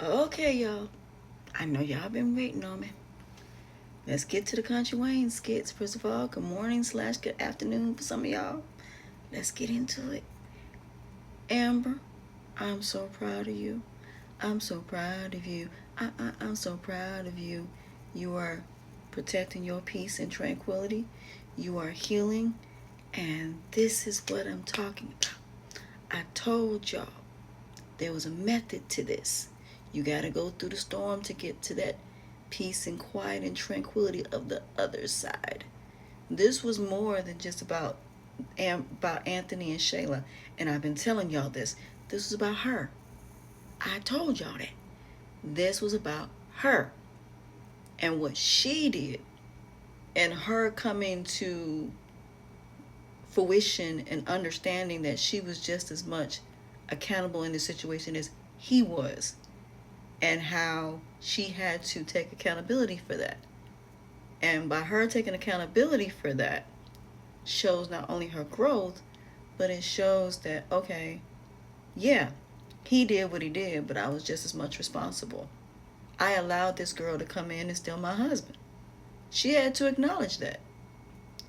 Okay, y'all. I know y'all been waiting on me. Let's get to the Kountry Wayne skits. First of all, good morning slash good afternoon for some of y'all. Let's get into it. Amber, I'm so proud of you. I'm so proud of you. I'm so proud of you. You are protecting your peace and tranquility. You are healing. And this is what I'm talking about. I told y'all there was a method to this. You got to go through the storm to get to that peace and quiet and tranquility of the other side. This was more than just about Anthony and Shayla, and I've been telling y'all this. This was about her. I told y'all that. This was about her and what she did, and her coming to fruition and understanding that she was just as much accountable in the situation as he was, and how she had to take accountability for that. And by her taking accountability for that, shows not only her growth, but it shows that, okay, yeah, he did what he did, but I was just as much responsible. I allowed this girl to come in and steal my husband. She had to acknowledge that.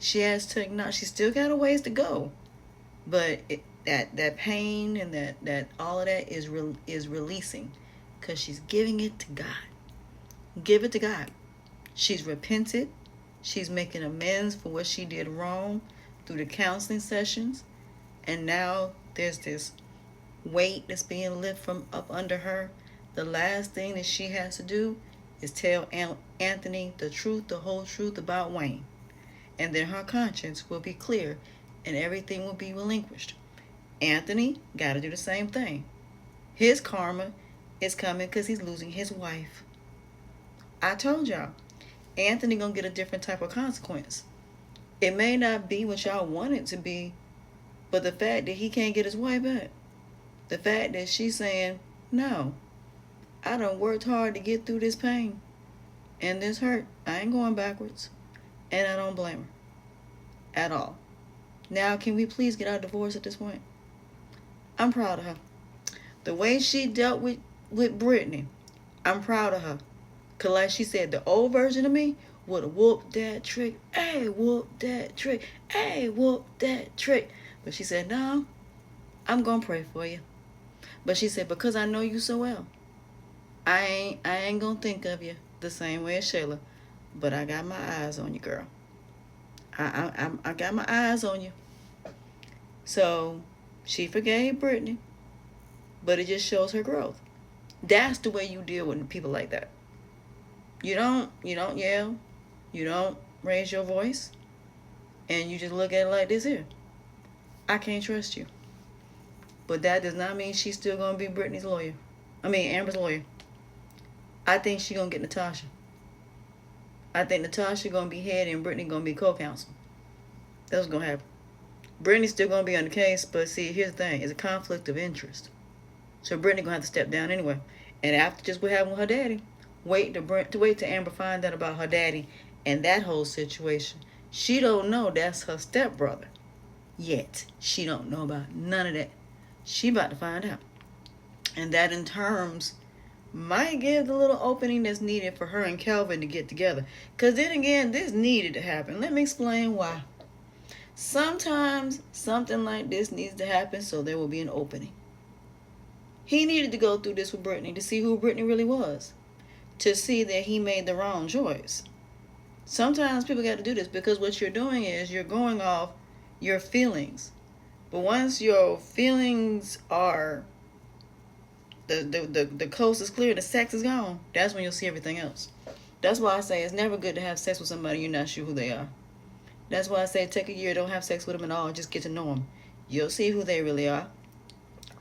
She has to acknowledge she still got a ways to go, but that pain and that all of that is releasing, because she's giving it to God. Give it to God. She's repented. She's making amends for what she did wrong through the counseling sessions. And now there's this weight that's being lifted from up under her. The last thing that she has to do is tell Anthony the truth, the whole truth about Wayne. And then her conscience will be clear and everything will be relinquished. Anthony got to do the same thing. His karma is coming because he's losing his wife. I told y'all, Anthony gonna get a different type of consequence. It may not be what y'all want it to be, but the fact that he can't get his wife back, the fact that she's saying, no, I done worked hard to get through this pain and this hurt. I ain't going backwards. And I don't blame her at all. Now, can we please get our divorce at this point? I'm proud of her. The way she dealt with Brittany, I'm proud of her. Because like she said, the old version of me would have whooped that trick. Hey, whoop that trick. Hey, whoop that trick. But she said, no, I'm going to pray for you. But she said, because I know you so well, I ain't going to think of you the same way as Shayla. But I got my eyes on you, girl. I got my eyes on you. So she forgave Brittany, but it just shows her growth. That's the way you deal with people like that. You don't yell, you don't raise your voice, and you just look at it like this here. I can't trust you. But that does not mean she's still gonna be Brittany's lawyer. Amber's lawyer. I think she's gonna get Natasha. I think Natasha gonna be head and Brittany gonna be co-counsel. That's what's gonna happen. Brittany's still gonna be on the case, but see, here's the thing: it's a conflict of interest. So Brittany gonna have to step down anyway. And after just what happened with her daddy, wait till Amber find out about her daddy and that whole situation. She don't know that's her stepbrother yet. She don't know about none of that. She about to find out. And that in terms might give the little opening that's needed for her and Kelvin to get together. Because then again, this needed to happen. Let me explain why. Sometimes something like this needs to happen so there will be an opening. He needed to go through this with Brittany to see who Brittany really was, to see that he made the wrong choice. Sometimes people got to do this because what you're doing is you're going off your feelings. But once your feelings are, the coast is clear, the sex is gone, that's when you'll see everything else. That's why I say it's never good to have sex with somebody you're not sure who they are. That's why I say take a year, don't have sex with them at all, just get to know them. You'll see who they really are.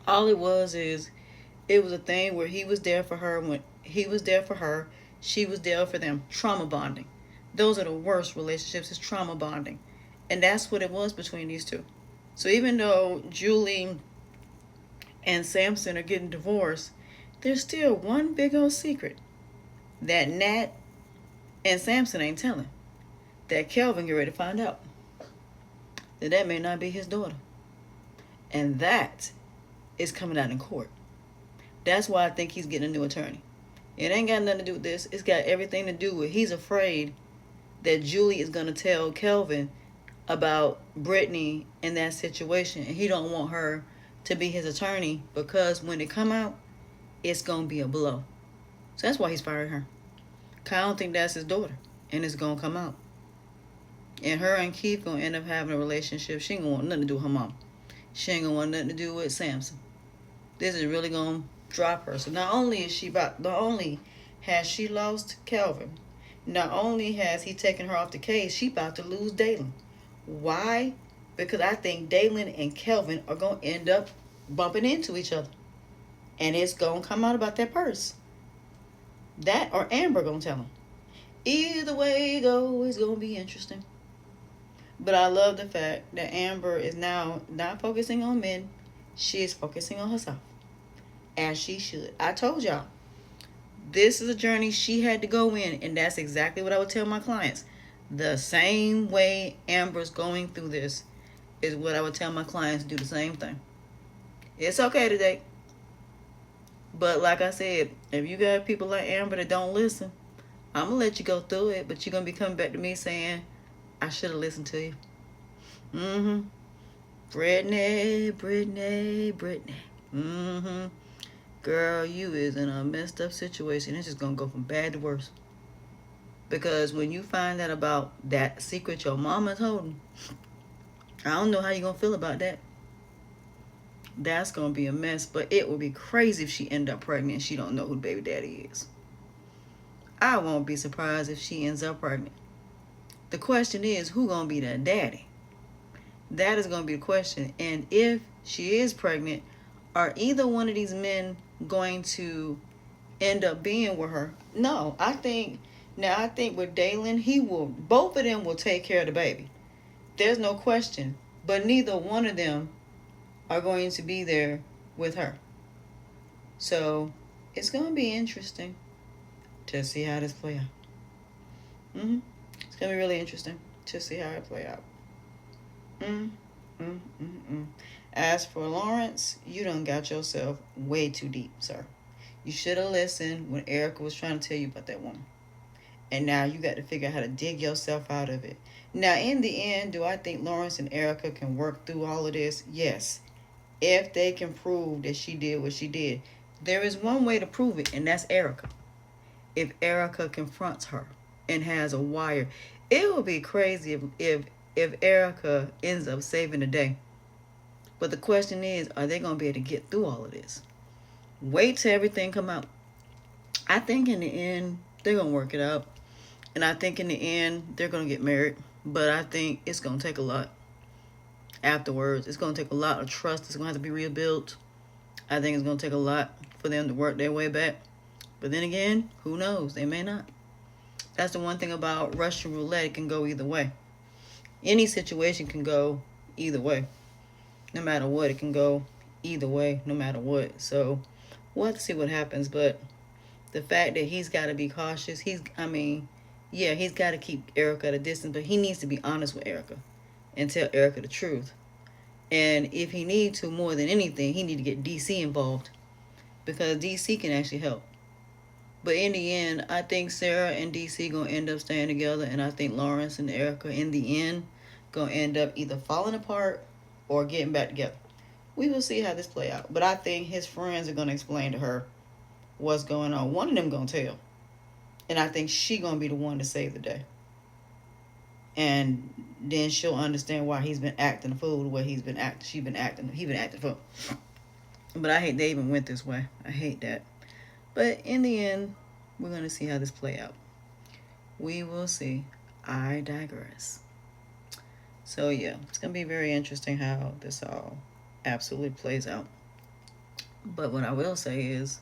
All it was a thing where he was there for her when he was there for her, she was there for them. Trauma bonding. Those are the worst relationships, is trauma bonding. And that's what it was between these two. So even though Julie and Samson are getting divorced, there's still one big old secret that Nat and Samson ain't telling, that Kelvin get ready to find out. That may not be his daughter. And that is coming out in court. That's why I think he's getting a new attorney. It ain't got nothing to do with this. It's got everything to do with he's afraid that Julie is going to tell Kelvin about Brittany in that situation, and he don't want her to be his attorney because when it come out, it's going to be a blow. So that's why he's firing her. Cause I don't think that's his daughter, and it's going to come out. And her and Keith going to end up having a relationship. She ain't going to want nothing to do with her mom. She ain't going to want nothing to do with Samson. This is really going to drop her. So not only has she lost Kelvin, not only has he taken her off the case, she about to lose Dalen. Why? Because I think Dalen and Kelvin are going to end up bumping into each other. And it's going to come out about that purse. That or Amber going to tell him. Either way it goes, it's going to be interesting. But I love the fact that Amber is now not focusing on men. She is focusing on herself. As she should. I told y'all. This is a journey she had to go in. And that's exactly what I would tell my clients. The same way Amber's going through this is what I would tell my clients to do the same thing. It's okay to date. But like I said, if you got people like Amber that don't listen, I'm going to let you go through it. But you're going to be coming back to me saying, I should have listened to you. Brittany. Girl, you is in a messed up situation. It's just going to go from bad to worse. Because when you find out about that secret your mama's holding, I don't know how you're going to feel about that. That's going to be a mess. But it would be crazy if she end up pregnant and she don't know who the baby daddy is. I won't be surprised if she ends up pregnant. The question is, who going to be that daddy? That is going to be the question. And if she is pregnant, are either one of these men going to end up being with her? No, I think with Dalen, both of them will take care of the baby. There's no question. But neither one of them are going to be there with her. So it's going to be interesting to see how this play out. It's going to be really interesting to see how it play out. As for Lawrence, you done got yourself way too deep, sir. You should have listened when Erica was trying to tell you about that woman. And now you got to figure out how to dig yourself out of it. Now, in the end, do I think Lawrence and Erica can work through all of this? Yes. If they can prove that she did what she did. There is one way to prove it, and that's Erica. If Erica confronts her and has a wire. It would be crazy if Erica ends up saving the day. But the question is, are they going to be able to get through all of this? Wait till everything come out. I think in the end, they're going to work it out. And I think in the end, they're going to get married. But I think it's going to take a lot afterwards. It's going to take a lot of trust. It's going to have to be rebuilt. I think it's going to take a lot for them to work their way back. But then again, who knows? They may not. That's the one thing about Russian roulette. It can go either way. Any situation can go either way. No matter what, it can go either way, no matter what. So we'll have to see what happens. But the fact that he's got to be cautious, he's got to keep Erica at a distance, but he needs to be honest with Erica and tell Erica the truth. And if he needs to, more than anything, he needs to get DC involved because DC can actually help. But in the end, I think Sarah and DC going to end up staying together, and I think Lawrence and Erica, in the end, going to end up either falling apart or getting back together. We will see how this play out. But I think his friends are going to explain to her what's going on. One of them going to tell. And I think she going to be the one to save the day. And then she'll understand why he's been acting a fool the way he been acting a fool. But I hate they even went this way. I hate that. But in the end, we're going to see how this play out. We will see. I digress. So yeah, it's going to be very interesting how this all absolutely plays out. But what I will say is,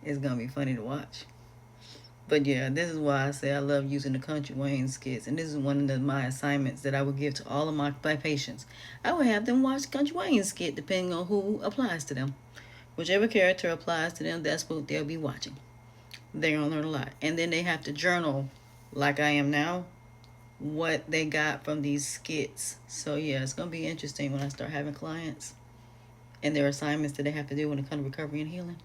it's going to be funny to watch. But yeah, this is why I say I love using the Kountry Wayne skits. And this is one of my assignments that I would give to all of my patients. I would have them watch Kountry Wayne skit depending on who applies to them. Whichever character applies to them, that's what they'll be watching. They're going to learn a lot. And then they have to journal, like I am now, what they got from these skits. So yeah, it's going to be interesting when I start having clients and their assignments that they have to do when it comes to recovery and healing.